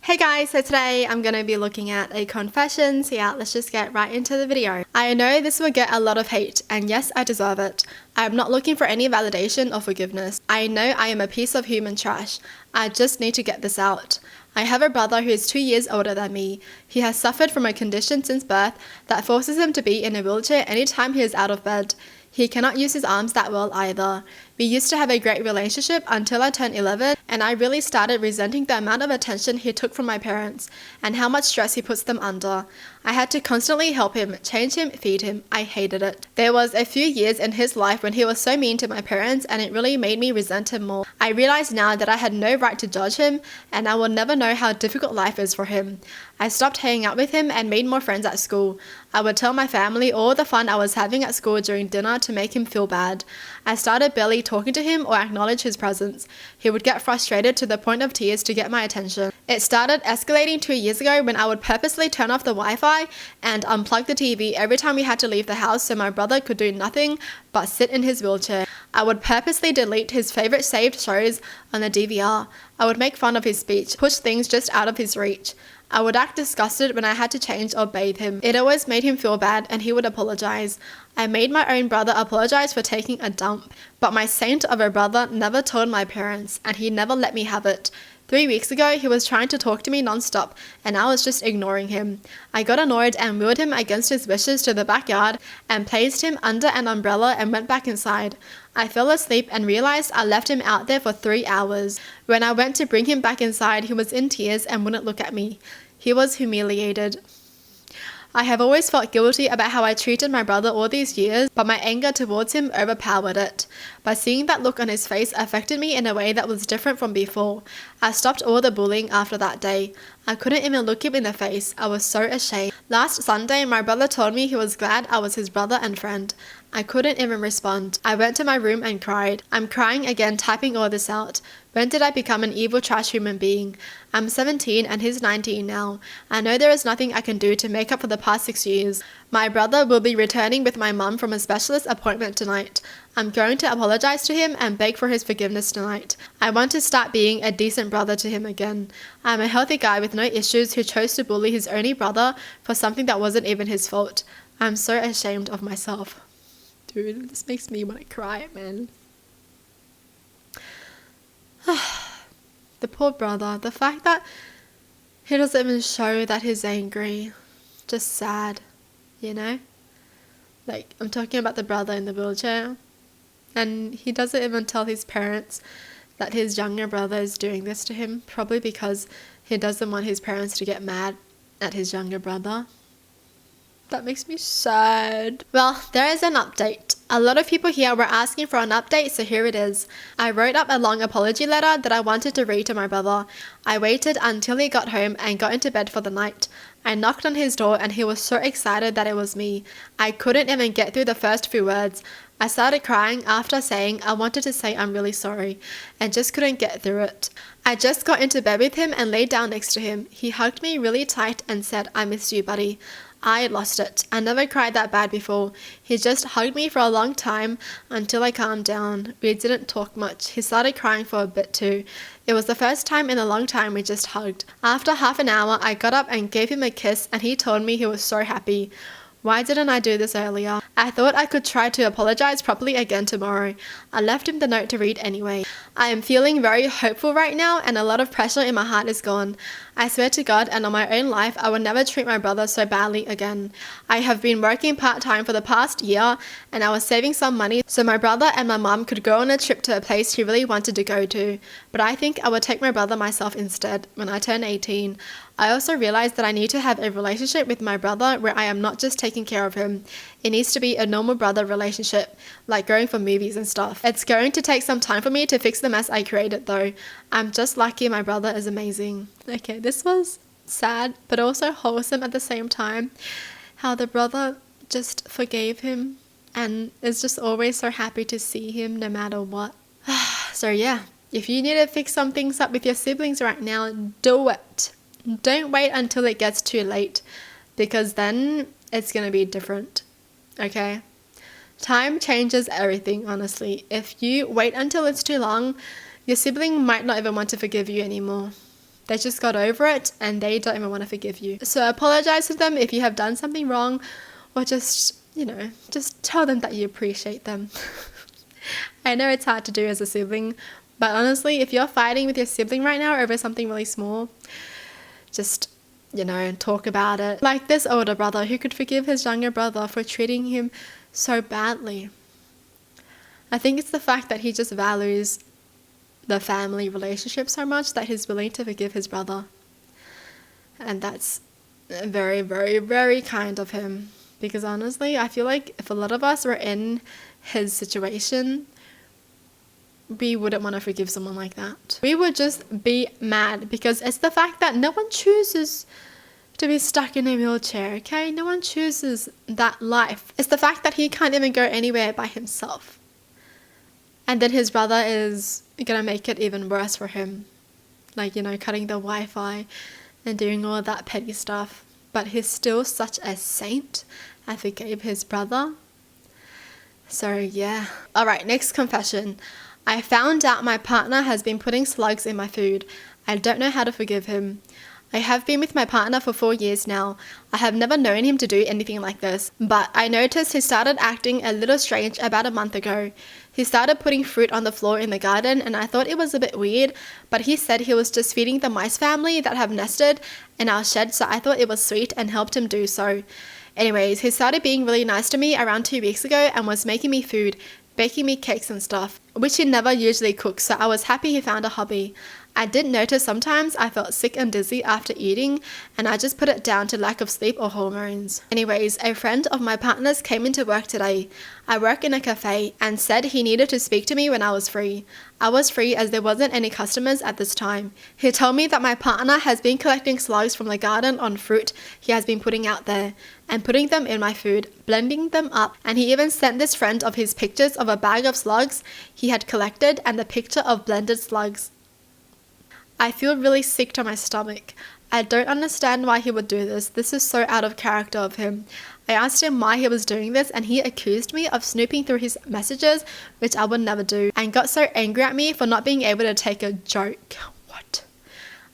Hey guys, so today I'm going to be looking at a confession, so yeah, let's just get right into the video. I know this will get a lot of hate, and yes, I deserve it. I'm not looking for any validation or forgiveness. I know I am a piece of human trash. I just need to get this out. I have a brother who is 2 years older than me. He has suffered from a condition since birth that forces him to be in a wheelchair anytime he is out of bed. He cannot use his arms that well either. We used to have a great relationship until I turned 11, and I really started resenting the amount of attention he took from my parents and how much stress he puts them under. I had to constantly help him, change him, feed him. I hated it. There was a few years in his life when he was so mean to my parents, and it really made me resent him more. I realize now that I had no right to judge him, and I will never know how difficult life is for him. I stopped hanging out with him and made more friends at school. I would tell my family all the fun I was having at school during dinner to make him feel bad. I started barely talking to him or acknowledge his presence. He would get frustrated to the point of tears to get my attention. It started escalating 2 years ago when I would purposely turn off the Wi-Fi and unplug the TV every time we had to leave the house so my brother could do nothing but sit in his wheelchair. I would purposely delete his favorite saved shows on the DVR. I would make fun of his speech, push things just out of his reach. I would act disgusted when I had to change or bathe him. It always made him feel bad and he would apologize. I made my own brother apologize for taking a dump, but my saint of a brother never told my parents and he never let me have it. 3 weeks ago, he was trying to talk to me non-stop and I was just ignoring him. I got annoyed and wheeled him against his wishes to the backyard and placed him under an umbrella and went back inside. I fell asleep and realized I left him out there for 3 hours. When I went to bring him back inside, he was in tears and wouldn't look at me. He was humiliated. I have always felt guilty about how I treated my brother all these years, but my anger towards him overpowered it. But seeing that look on his face affected me in a way that was different from before. I stopped all the bullying after that day. I couldn't even look him in the face. I was so ashamed. Last Sunday, my brother told me he was glad I was his brother and friend. I couldn't even respond. I went to my room and cried. I'm crying again, typing all this out. When did I become an evil trash human being? I'm 17 and he's 19 now. I know there is nothing I can do to make up for the past 6 years. My brother will be returning with my mum from a specialist appointment tonight. I'm going to apologize to him and beg for his forgiveness tonight. I want to start being a decent brother to him again. I'm a healthy guy with no issues who chose to bully his only brother for something that wasn't even his fault. I'm so ashamed of myself. Dude, this makes me want to cry, man. The poor brother. The fact that he doesn't even show that he's angry. Just sad, you know? Like, I'm talking about the brother in the wheelchair. And he doesn't even tell his parents that his younger brother is doing this to him. Probably because he doesn't want his parents to get mad at his younger brother. That makes me sad. Well, there is an update. A lot of people here were asking for an update, so here it is. I wrote up a long apology letter that I wanted to read to my brother. I waited until he got home and got into bed for the night. I knocked on his door and he was so excited that it was me. I couldn't even get through the first few words. I started crying after saying I wanted to say I'm really sorry and just couldn't get through it. I just got into bed with him and laid down next to him. He hugged me really tight and said, "I miss you, buddy." I lost it. I never cried that bad before. He just hugged me for a long time until I calmed down. We didn't talk much. He started crying for a bit too. It was the first time in a long time we just hugged. After half an hour, I got up and gave him a kiss and he told me he was so happy. Why didn't I do this earlier? I thought I could try to apologize properly again tomorrow. I left him the note to read anyway. I am feeling very hopeful right now and a lot of pressure in my heart is gone. I swear to God and on my own life, I will never treat my brother so badly again. I have been working part-time for the past year and I was saving some money so my brother and my mum could go on a trip to a place he really wanted to go to. But I think I will take my brother myself instead when I turn 18. I also realized that I need to have a relationship with my brother where I am not just taking care of him. It needs to be a normal brother relationship, like going for movies and stuff. It's going to take some time for me to fix the mess I created though. I'm just lucky my brother is amazing. Okay, this was sad, but also wholesome at the same time. How the brother just forgave him and is just always so happy to see him no matter what. So yeah, if you need to fix some things up with your siblings right now, do it. Don't wait until it gets too late, because then it's going to be different, okay? Time changes everything, honestly. If you wait until it's too long, your sibling might not even want to forgive you anymore. They just got over it and they don't even want to forgive you. So apologize to them if you have done something wrong, or just, just tell them that you appreciate them. I know it's hard to do as a sibling, but honestly, if you're fighting with your sibling right now over something really small, just, talk about it. Like this older brother who could forgive his younger brother for treating him so badly. I think it's the fact that he just values the family relationship so much that he's willing to forgive his brother. And that's very, very, very kind of him. Because honestly, I feel like if a lot of us were in his situation, we wouldn't want to forgive someone like that. We would just be mad because it's the fact that no one chooses to be stuck in a wheelchair, okay? No one chooses that life. It's the fact that he can't even go anywhere by himself. And then his brother is gonna make it even worse for him. Like, cutting the Wi-Fi and doing all that petty stuff. But he's still such a saint and forgave his brother. So yeah. Alright, next confession. I found out my partner has been putting slugs in my food. I don't know how to forgive him. I have been with my partner for 4 years now. I have never known him to do anything like this, but I noticed he started acting a little strange about a month ago. He started putting fruit on the floor in the garden and I thought it was a bit weird, but he said he was just feeding the mice family that have nested in our shed, so I thought it was sweet and helped him do so. Anyways, he started being really nice to me around 2 weeks ago and was making me food, baking me cakes and stuff, which he never usually cooks, so I was happy he found a hobby. I did notice sometimes I felt sick and dizzy after eating, and I just put it down to lack of sleep or hormones. Anyways, a friend of my partner's came into work today. I work in a cafe, and said he needed to speak to me when I was free. I was free as there wasn't any customers at this time. He told me that my partner has been collecting slugs from the garden on fruit he has been putting out there, and putting them in my food, blending them up, and he even sent this friend of his pictures of a bag of slugs he had collected and the picture of blended slugs. I feel really sick to my stomach. I don't understand why he would do this. This is so out of character of him. I asked him why he was doing this and he accused me of snooping through his messages, which I would never do, and got so angry at me for not being able to take a joke. What?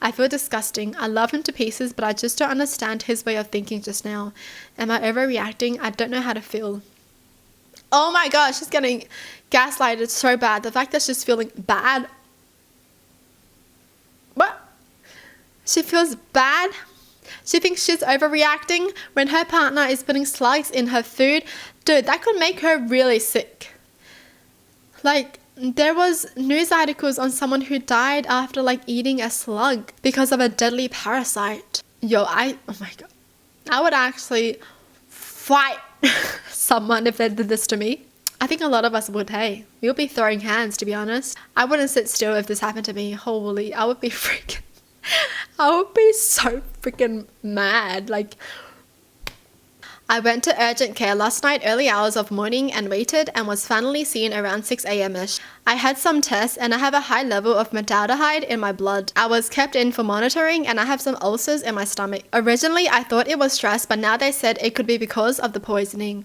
I feel disgusting. I love him to pieces, but I just don't understand his way of thinking just now. Am I overreacting? I don't know how to feel. Oh my gosh, she's getting gaslighted so bad. The fact that she's feeling bad. What? She feels bad? She thinks she's overreacting when her partner is putting slugs in her food? Dude, that could make her really sick. Like, there was news articles on someone who died after eating a slug because of a deadly parasite. Oh my god. I would actually fight someone if they did this to me. I think a lot of us would, hey. We would be throwing hands, to be honest. I wouldn't sit still if this happened to me. Holy, I would be so freaking mad. I went to urgent care last night, early hours of morning, and waited and was finally seen around 6 a.m.-ish. I had some tests and I have a high level of metaldehyde in my blood. I was kept in for monitoring and I have some ulcers in my stomach. Originally, I thought it was stress, but now they said it could be because of the poisoning.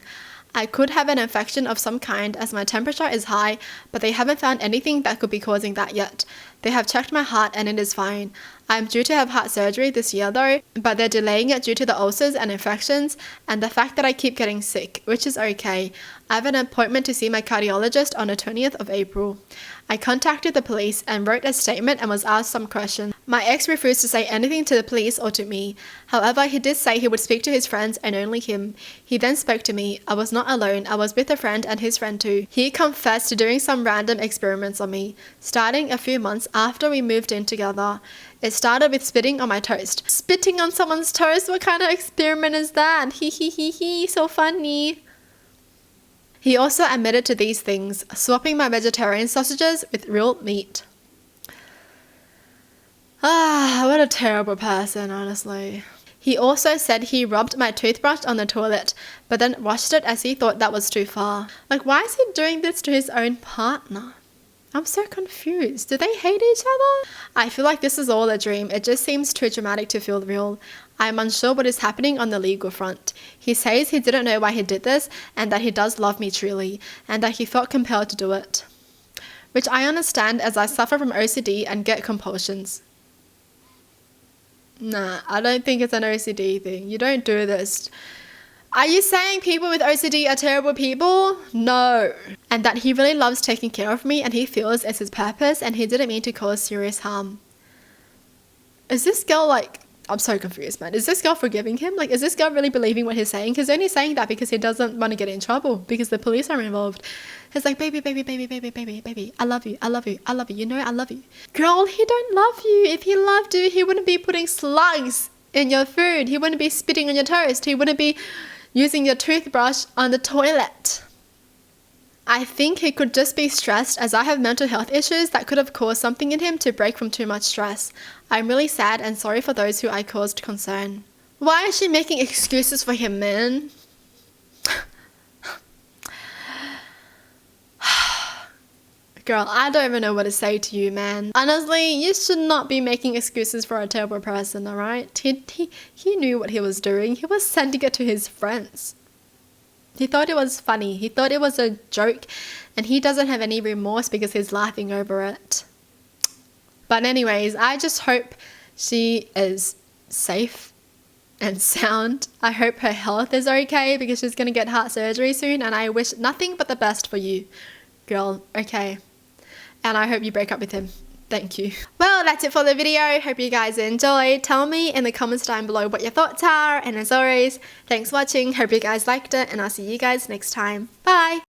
I could have an infection of some kind as my temperature is high, but they haven't found anything that could be causing that yet. They have checked my heart and it is fine. I'm due to have heart surgery this year though, but they're delaying it due to the ulcers and infections and the fact that I keep getting sick, which is okay. I have an appointment to see my cardiologist on the 20th of April. I contacted the police and wrote a statement and was asked some questions. My ex refused to say anything to the police or to me. However, he did say he would speak to his friends and only him. He then spoke to me. I was not alone. I was with a friend and his friend too. He confessed to doing some random experiments on me, starting a few months after we moved in together. It started with spitting on my toast. Spitting on someone's toast? What kind of experiment is that? Hee, so funny. He also admitted to these things, swapping my vegetarian sausages with real meat. What a terrible person, honestly. He also said he rubbed my toothbrush on the toilet, but then washed it as he thought that was too far. Why is he doing this to his own partner? I'm so confused. Do they hate each other? I feel like this is all a dream. It just seems too dramatic to feel real. I'm unsure what is happening on the legal front. He says he didn't know why he did this and that he does love me truly and that he felt compelled to do it. Which I understand as I suffer from OCD and get compulsions. Nah, I don't think it's an OCD thing. You don't do this. Are you saying people with OCD are terrible people? No. And that he really loves taking care of me and he feels it's his purpose and he didn't mean to cause serious harm. Is this girl like... I'm so confused, man. Is this girl forgiving him? Like, is this girl really believing what he's saying? Because only saying that because he doesn't want to get in trouble because the police are involved. He's like, baby, baby, baby, baby, baby, baby. I love you. I love you. I love you. You know I love you. Girl, he don't love you. If he loved you, he wouldn't be putting slugs in your food. He wouldn't be spitting on your toast. He wouldn't be using your toothbrush on the toilet. I think he could just be stressed as I have mental health issues that could have caused something in him to break from too much stress. I'm really sad and sorry for those who I caused concern. Why is she making excuses for him, man? Girl, I don't even know what to say to you, man. Honestly, you should not be making excuses for a terrible person, alright? He knew what he was doing. He was sending it to his friends. He thought it was funny. He thought it was a joke. And he doesn't have any remorse because he's laughing over it. But anyways, I just hope she is safe and sound. I hope her health is okay because she's going to get heart surgery soon. And I wish nothing but the best for you, girl. Okay. And I hope you break up with him. Thank you. Well, that's it for the video. Hope you guys enjoyed. Tell me in the comments down below what your thoughts are. And as always, thanks for watching. Hope you guys liked it. And I'll see you guys next time. Bye.